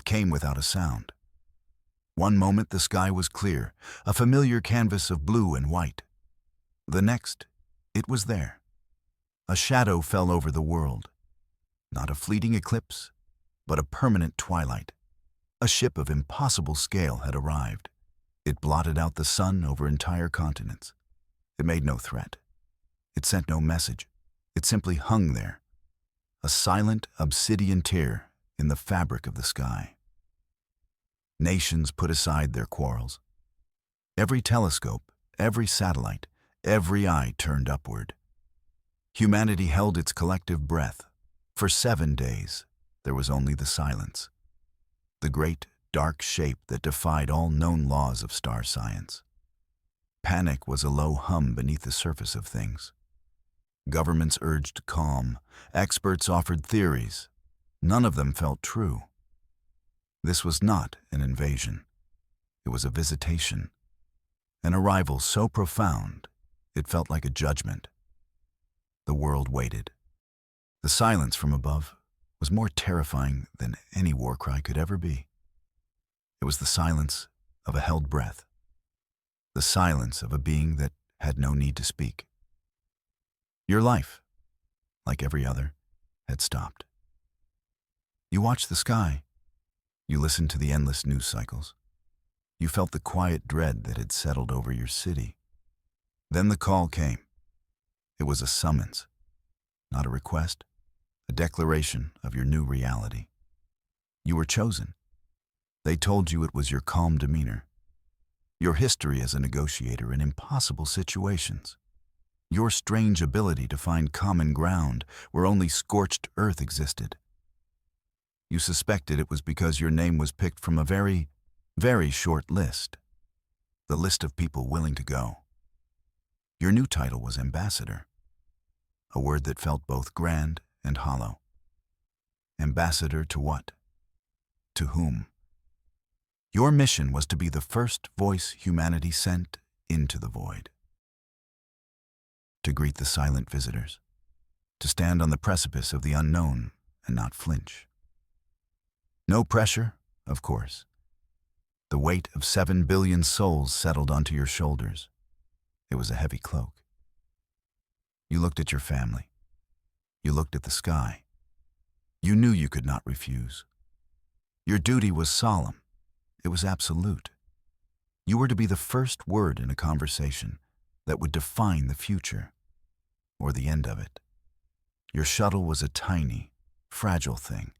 It came without a sound. One moment the sky was clear, a familiar canvas of blue and white. The next, it was there. A shadow fell over the world. Not a fleeting eclipse, but a permanent twilight. A ship of impossible scale had arrived. It blotted out the sun over entire continents. It made no threat. It sent no message. It simply hung there, a silent obsidian tear in the fabric of the sky. Nations put aside their quarrels. Every telescope, every satellite, every eye turned upward. Humanity held its collective breath. For 7 days, there was only the silence. The great, dark shape that defied all known laws of star science. Panic was a low hum beneath the surface of things. Governments urged calm. Experts offered theories. None of them felt true. This was not an invasion. It was a visitation. An arrival so profound, it felt like a judgment. The world waited. The silence from above was more terrifying than any war cry could ever be. It was the silence of a held breath. The silence of a being that had no need to speak. Your life, like every other, had stopped. You watched the sky. You listened to the endless news cycles. You felt the quiet dread that had settled over your city. Then the call came. It was a summons, not a request, a declaration of your new reality. You were chosen. They told you it was your calm demeanor, your history as a negotiator in impossible situations, your strange ability to find common ground where only scorched earth existed. You suspected it was because your name was picked from a very, very short list, the list of people willing to go. Your new title was ambassador, a word that felt both grand and hollow. Ambassador to what? To whom? Your mission was to be the first voice humanity sent into the void. To greet the silent visitors, to stand on the precipice of the unknown and not flinch. No pressure, of course. The weight of 7 billion souls settled onto your shoulders. It was a heavy cloak. You looked at your family. You looked at the sky. You knew you could not refuse. Your duty was solemn. It was absolute. You were to be the first word in a conversation that would define the future, or the end of it. Your shuttle was a tiny, fragile thing,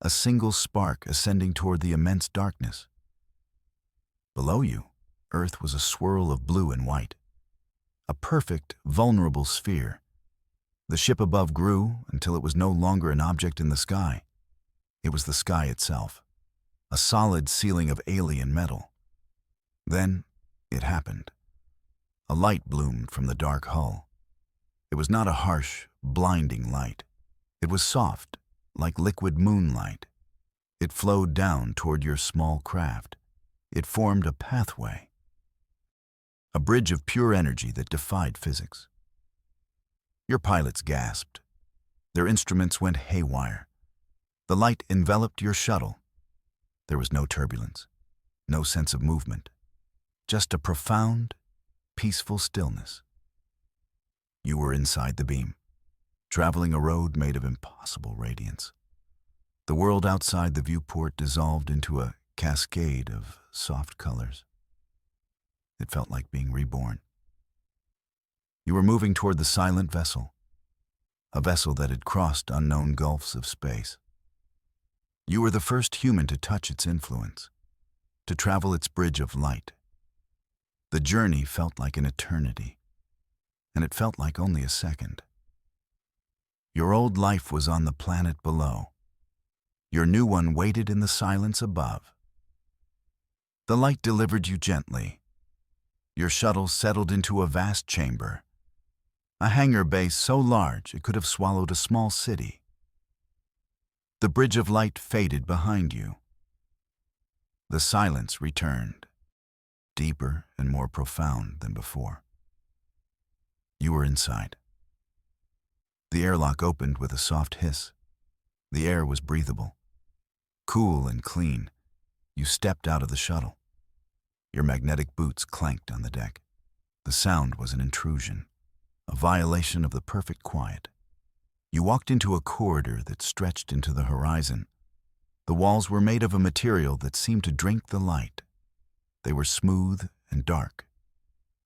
a single spark ascending toward the immense darkness. Below you, Earth was a swirl of blue and white, a perfect, vulnerable sphere. The ship above grew until it was no longer an object in the sky. It was the sky itself, a solid ceiling of alien metal. Then it happened. A light bloomed from the dark hull. It was not a harsh, blinding light. It was soft, like liquid moonlight. It flowed down toward your small craft. It formed a pathway, a bridge of pure energy that defied physics. Your pilots gasped. Their instruments went haywire. The light enveloped your shuttle. There was no turbulence, no sense of movement, just a profound, peaceful stillness. You were inside the beam, traveling a road made of impossible radiance. The world outside the viewport dissolved into a cascade of soft colors. It felt like being reborn. You were moving toward the silent vessel, a vessel that had crossed unknown gulfs of space. You were the first human to touch its influence, to travel its bridge of light. The journey felt like an eternity, and it felt like only a second. Your old life was on the planet below. Your new one waited in the silence above. The light delivered you gently. Your shuttle settled into a vast chamber, a hangar bay so large it could have swallowed a small city. The bridge of light faded behind you. The silence returned, deeper and more profound than before. You were inside. The airlock opened with a soft hiss. The air was breathable, Cool and clean, you stepped out of the shuttle. Your magnetic boots clanked on the deck. The sound was an intrusion, a violation of the perfect quiet. You walked into a corridor that stretched into the horizon. The walls were made of a material that seemed to drink the light. They were smooth and dark.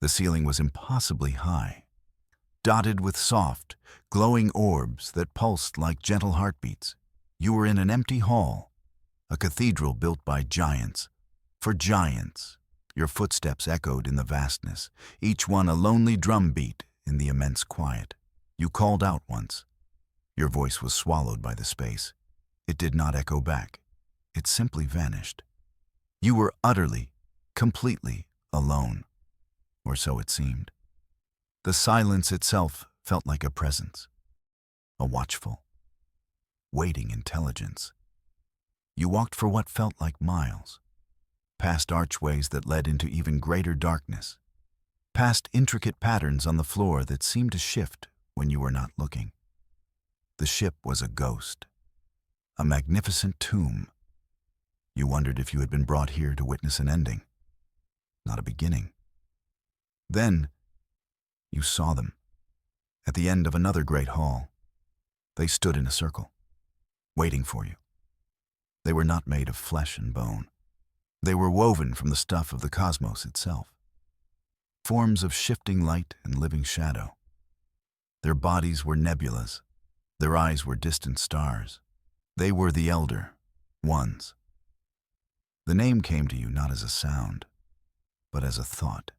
The ceiling was impossibly high, dotted with soft, glowing orbs that pulsed like gentle heartbeats. You were in an empty hall, a cathedral built by giants, for giants. Your footsteps echoed in the vastness, each one a lonely drumbeat in the immense quiet. You called out once. Your voice was swallowed by the space. It did not echo back. It simply vanished. You were utterly, completely alone, or so it seemed. The silence itself felt like a presence, a watchful, waiting intelligence. You walked for what felt like miles, past archways that led into even greater darkness, past intricate patterns on the floor that seemed to shift when you were not looking. The ship was a ghost, a magnificent tomb. You wondered if you had been brought here to witness an ending, not a beginning. Then, you saw them, at the end of another great hall. They stood in a circle, waiting for you. They were not made of flesh and bone. They were woven from the stuff of the cosmos itself, forms of shifting light and living shadow. Their bodies were nebulas. Their eyes were distant stars. They were the Elder Ones. The name came to you not as a sound, but as a thought,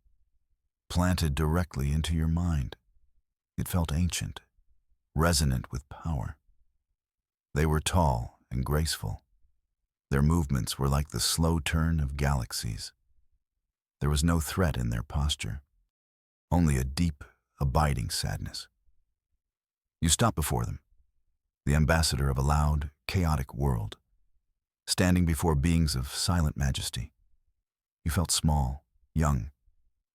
planted directly into your mind. It felt ancient, resonant with power. They were tall and graceful. Their movements were like the slow turn of galaxies. There was no threat in their posture, only a deep, abiding sadness. You stopped before them, the ambassador of a loud, chaotic world, standing before beings of silent majesty. You felt small, young,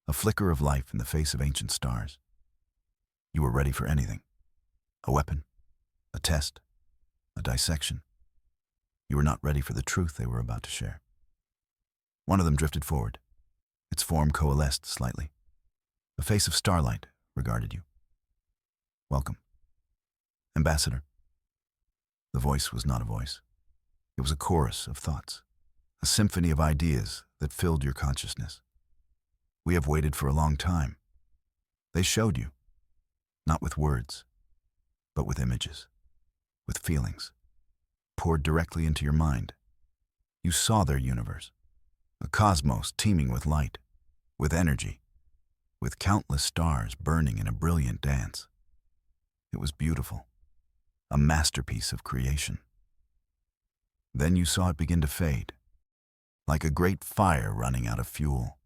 a flicker of life in the face of ancient stars. You were ready for anything, a weapon, a test, a dissection. You were not ready for the truth they were about to share. One of them drifted forward. Its form coalesced slightly. A face of starlight regarded you. Welcome, Ambassador. The voice was not a voice. It was a chorus of thoughts, a symphony of ideas that filled your consciousness. We have waited for a long time. They showed you, not with words, but with images, with feelings, poured directly into your mind. You saw their universe, a cosmos teeming with light, with energy, with countless stars burning in a brilliant dance. It was beautiful, a masterpiece of creation. Then you saw it begin to fade, like a great fire running out of fuel.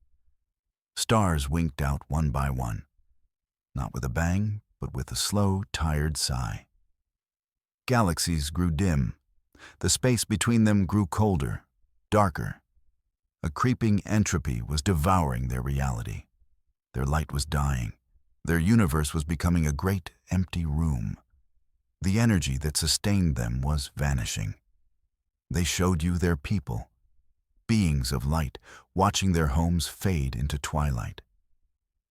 Stars winked out one by one, not with a bang, but with a slow, tired sigh. Galaxies grew dim. The space between them grew colder, darker. A creeping entropy was devouring their reality. Their light was dying. Their universe was becoming a great, empty room. The energy that sustained them was vanishing. They showed you their people, beings of light, watching their homes fade into twilight.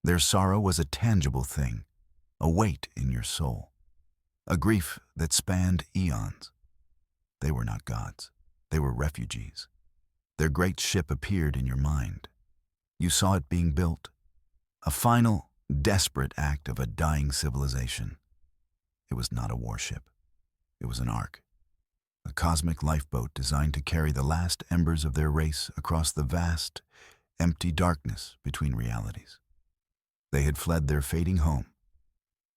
Their sorrow was a tangible thing, a weight in your soul, a grief that spanned eons. They were not gods. They were refugees. Their great ship appeared in your mind. You saw it being built, a final, desperate act of a dying civilization. It was not a warship. It was an ark, a cosmic lifeboat designed to carry the last embers of their race across the vast, empty darkness between realities. They had fled their fading home,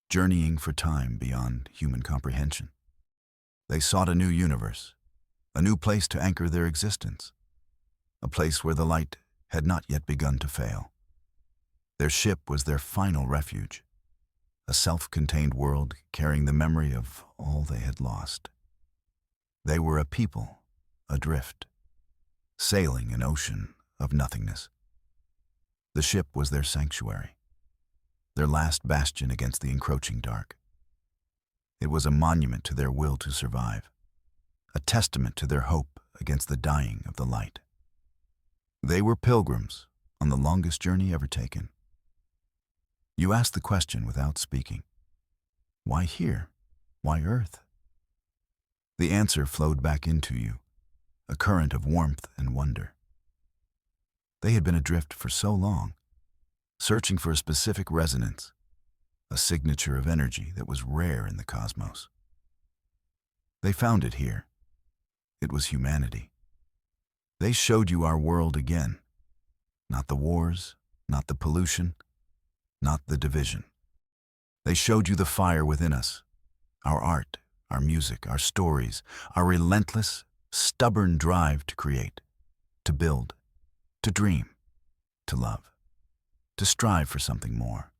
journeying for time beyond human comprehension. They sought a new universe, a new place to anchor their existence, a place where the light had not yet begun to fail. Their ship was their final refuge, a self-contained world carrying the memory of all they had lost. They were a people adrift, sailing an ocean of nothingness. The ship was their sanctuary, their last bastion against the encroaching dark. It was a monument to their will to survive, a testament to their hope against the dying of the light. They were pilgrims on the longest journey ever taken. You asked the question without speaking. Why here? Why Earth? The answer flowed back into you, a current of warmth and wonder. They had been adrift for so long, searching for a specific resonance, a signature of energy that was rare in the cosmos. They found it here. It was humanity. They showed you our world again. Not the wars, not the pollution, not the division. They showed you the fire within us, our art, our music, our stories, our relentless, stubborn drive to create, to build, to dream, to love, to strive for something more,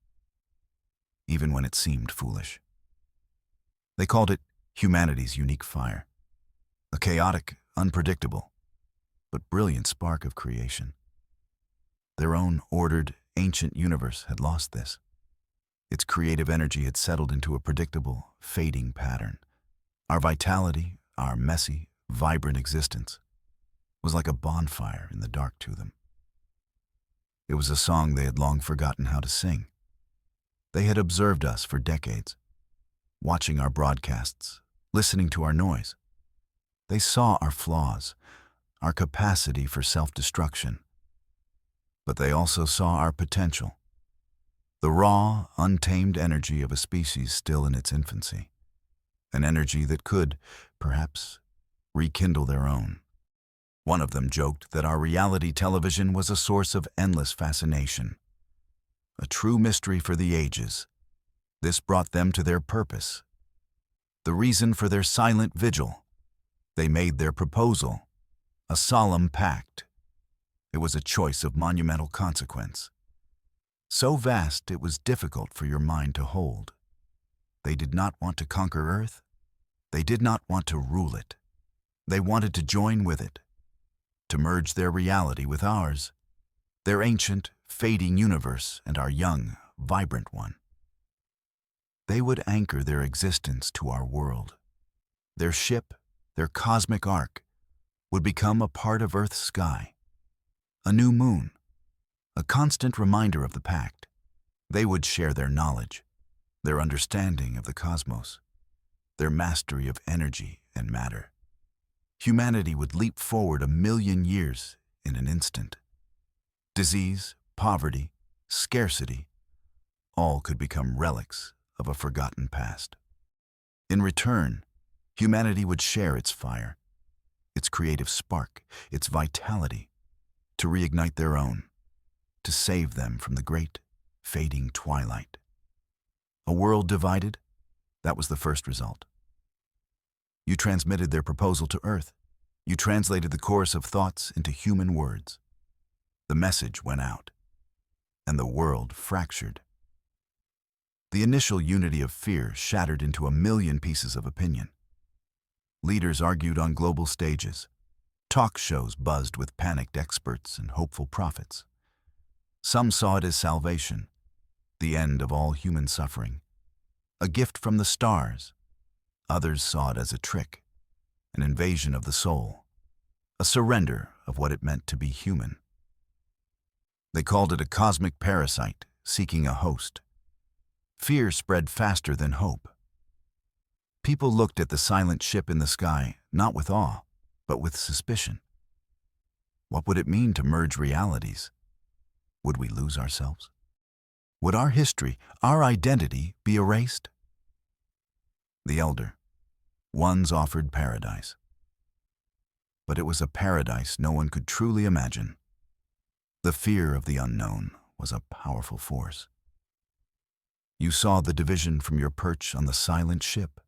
even when it seemed foolish. They called it humanity's unique fire, a chaotic, unpredictable, but brilliant spark of creation. Their own ordered, ancient universe had lost this. Its creative energy had settled into a predictable, fading pattern. Our vitality, our messy, vibrant existence, was like a bonfire in the dark to them. It was a song they had long forgotten how to sing. They had observed us for decades, watching our broadcasts, listening to our noise. They saw our flaws, our capacity for self-destruction. But they also saw our potential, the raw, untamed energy of a species still in its infancy, an energy that could, perhaps, rekindle their own. One of them joked that our reality television was a source of endless fascination, a true mystery for the ages. This brought them to their purpose, the reason for their silent vigil. They made their proposal, a solemn pact. It was a choice of monumental consequence, so vast it was difficult for your mind to hold. They did not want to conquer Earth. They did not want to rule it. They wanted to join with it, to merge their reality with ours, their ancient, fading universe and our young, vibrant one. They would anchor their existence to our world. Their ship, their cosmic ark, would become a part of Earth's sky, a new moon, a constant reminder of the pact. They would share their knowledge, their understanding of the cosmos, their mastery of energy and matter. Humanity would leap forward 1,000,000 years in an instant. Disease, poverty, scarcity, all could become relics of a forgotten past. In return, humanity would share its fire, its creative spark, its vitality, to reignite their own, to save them from the great, fading twilight. A world divided, that was the first result. You transmitted their proposal to Earth. You translated the chorus of thoughts into human words. The message went out, and the world fractured. The initial unity of fear shattered into 1,000,000 pieces of opinion. Leaders argued on global stages. Talk shows buzzed with panicked experts and hopeful prophets. Some saw it as salvation, the end of all human suffering, a gift from the stars. Others saw it as a trick, an invasion of the soul, a surrender of what it meant to be human. They called it a cosmic parasite seeking a host. Fear spread faster than hope. People looked at the silent ship in the sky, not with awe, but with suspicion. What would it mean to merge realities? Would we lose ourselves? Would our history, our identity, be erased? The elder, ones offered paradise. But it was a paradise no one could truly imagine. The fear of the unknown was a powerful force. You saw the division from your perch on the silent ship.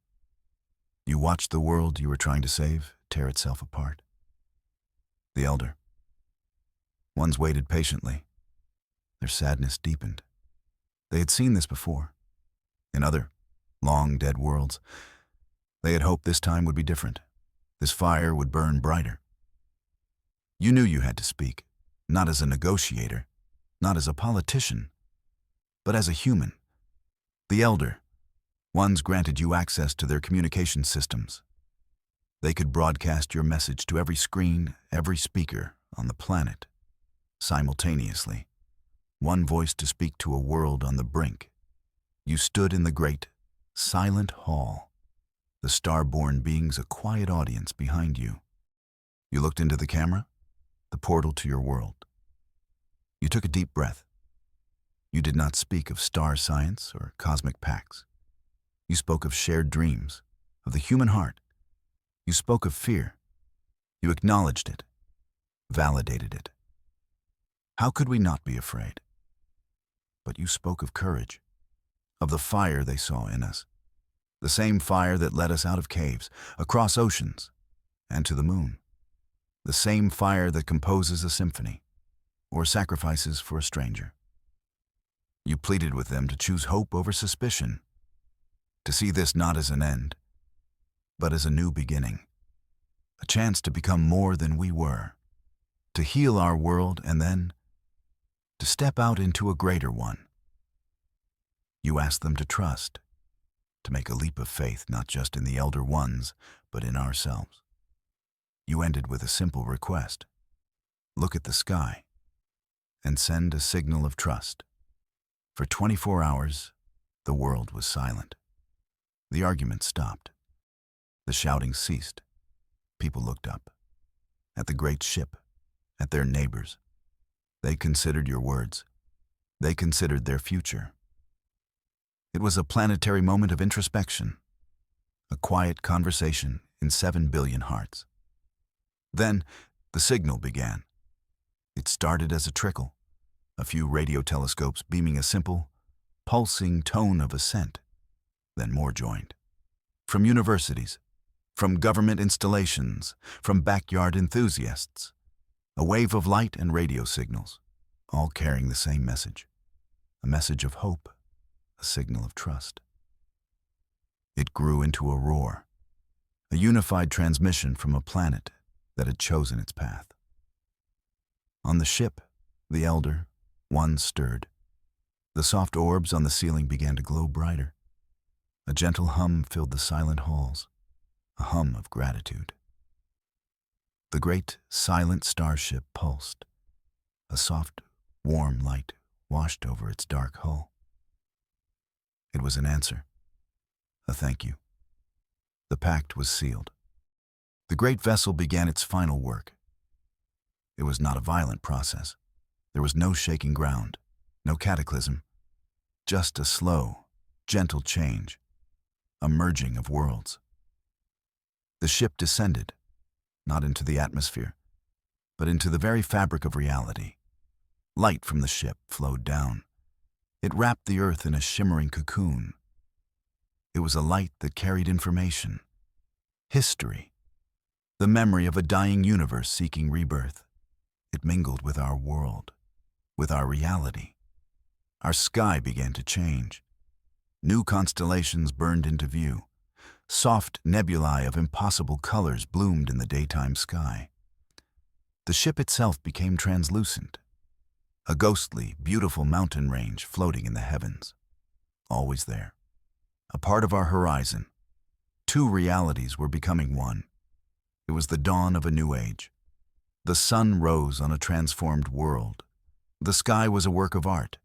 You watched the world you were trying to save tear itself apart. The elder, ones waited patiently. Their sadness deepened. They had seen this before, in other, long dead worlds. They had hoped this time would be different. This fire would burn brighter. You knew you had to speak, not as a negotiator, not as a politician, but as a human. The elder, ones granted you access to their communication systems. They could broadcast your message to every screen, every speaker on the planet, simultaneously. One voice to speak to a world on the brink. You stood in the great, silent hall, the star-born beings a quiet audience behind you. You looked into the camera, the portal to your world. You took a deep breath. You did not speak of star science or cosmic pacts. You spoke of shared dreams, of the human heart. You spoke of fear. You acknowledged it, validated it. How could we not be afraid? But you spoke of courage, of the fire they saw in us, the same fire that led us out of caves, across oceans, and to the moon, the same fire that composes a symphony or sacrifices for a stranger. You pleaded with them to choose hope over suspicion, to see this not as an end, but as a new beginning, a chance to become more than we were, to heal our world and then to step out into a greater one. You asked them to trust, to make a leap of faith not just in the elder ones, but in ourselves. You ended with a simple request. Look at the sky and send a signal of trust. For 24 hours, the world was silent. The argument stopped. The shouting ceased. People looked up, at the great ship, at their neighbors. They considered your words. They considered their future. It was a planetary moment of introspection, a quiet conversation in 7 billion hearts. Then, the signal began. It started as a trickle, a few radio telescopes beaming a simple, pulsing tone of assent. Then more joined. From universities, from government installations, from backyard enthusiasts, a wave of light and radio signals, all carrying the same message, a message of hope, a signal of trust. It grew into a roar, a unified transmission from a planet that had chosen its path. On the ship, the elder, one stirred. The soft orbs on the ceiling began to glow brighter. A gentle hum filled the silent halls, a hum of gratitude. The great, silent starship pulsed. A soft, warm light washed over its dark hull. It was an answer, a thank you. The pact was sealed. The great vessel began its final work. It was not a violent process. There was no shaking ground, no cataclysm, just a slow, gentle change, a merging of worlds. The ship descended, not into the atmosphere, but into the very fabric of reality. Light from the ship flowed down. It wrapped the earth in a shimmering cocoon. It was a light that carried information, history, the memory of a dying universe seeking rebirth. It mingled with our world, with our reality. Our sky began to change. New constellations burned into view. Soft nebulae of impossible colors bloomed in the daytime sky. The ship itself became translucent, a ghostly, beautiful mountain range floating in the heavens. Always there, a part of our horizon. Two realities were becoming one. It was the dawn of a new age. The sun rose on a transformed world. The sky was a work of art,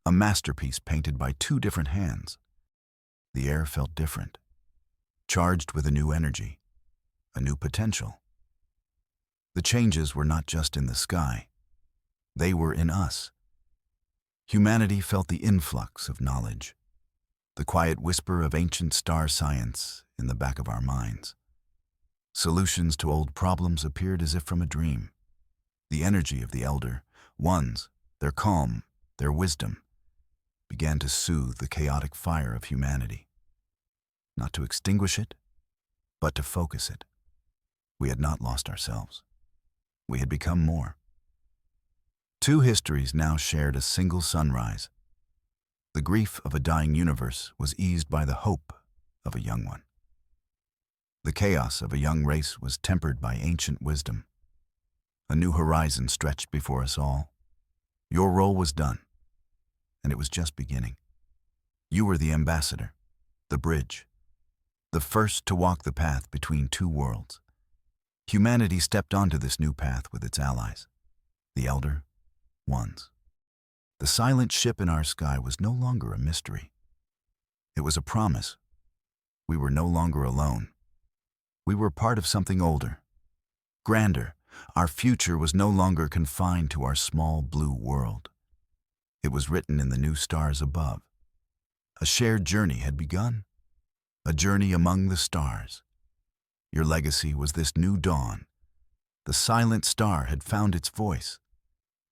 a masterpiece painted by two different hands. The air felt different, charged with a new energy, a new potential. The changes were not just in the sky. They were in us. Humanity felt the influx of knowledge, the quiet whisper of ancient star science in the back of our minds. Solutions to old problems appeared as if from a dream. The energy of the elder ones, their calm, their wisdom, began to soothe the chaotic fire of humanity. Not to extinguish it, but to focus it. We had not lost ourselves. We had become more. Two histories now shared a single sunrise. The grief of a dying universe was eased by the hope of a young one. The chaos of a young race was tempered by ancient wisdom. A new horizon stretched before us all. Your role was done, and it was just beginning. You were the ambassador, the bridge, the first to walk the path between two worlds. Humanity stepped onto this new path with its allies, the Elder Ones. The silent ship in our sky was no longer a mystery. It was a promise. We were no longer alone. We were part of something older, grander. Our future was no longer confined to our small blue world. It was written in the new stars above. A shared journey had begun, a journey among the stars. Your legacy was this new dawn. The silent star had found its voice,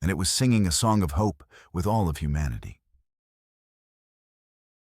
and it was singing a song of hope with all of humanity.